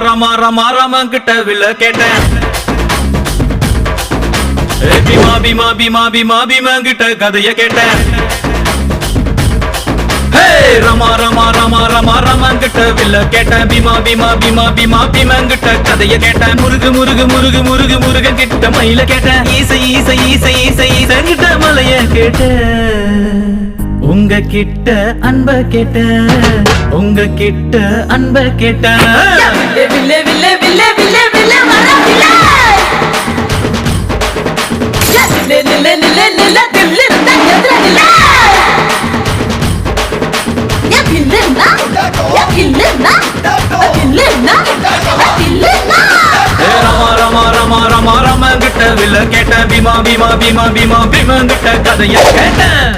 ரமா ரமா ரமன் கிட்ட வில்ல கேட்டேன். பீமா பீமா பீமா பீமா பீமன் கிட்ட கதைய கேட்டேன். ரமா ரமா ரமா ரமா ரமன் கிட்ட வில்ல கேட்டேன். பீமா பீமா பீமா பீமா பீமன் கிட்ட கதைய கேட்டேன். முருகு முருகு முருகு முருகு முருகன் கிட்ட மயில கேட்டேன். ஈசை ஈசை ஈசை ஈசை ஈசன் கிட்ட மலைய கேட்டேன். உங்க கிட்ட அன்ப கேட்டேன். உங்க கிட்ட அன்ப கேட்டேன். வில்லே வில்லே வில்லே வில்லே வில்லே வர வில்லே நில்லே நில்லே நில்லே நில்லே தில்லு இருந்தா எதிர நில்லே யா கில்லுனா யா கில்லுனா கில்லுனா கில்லுனா ரமா ரமா ரமா ரமா ரமன் கிட்ட வில்ல கேட்டேன். பீமா பீமா பீமா பீமா பீமன் கிட்ட கதைய கேட்டேன்.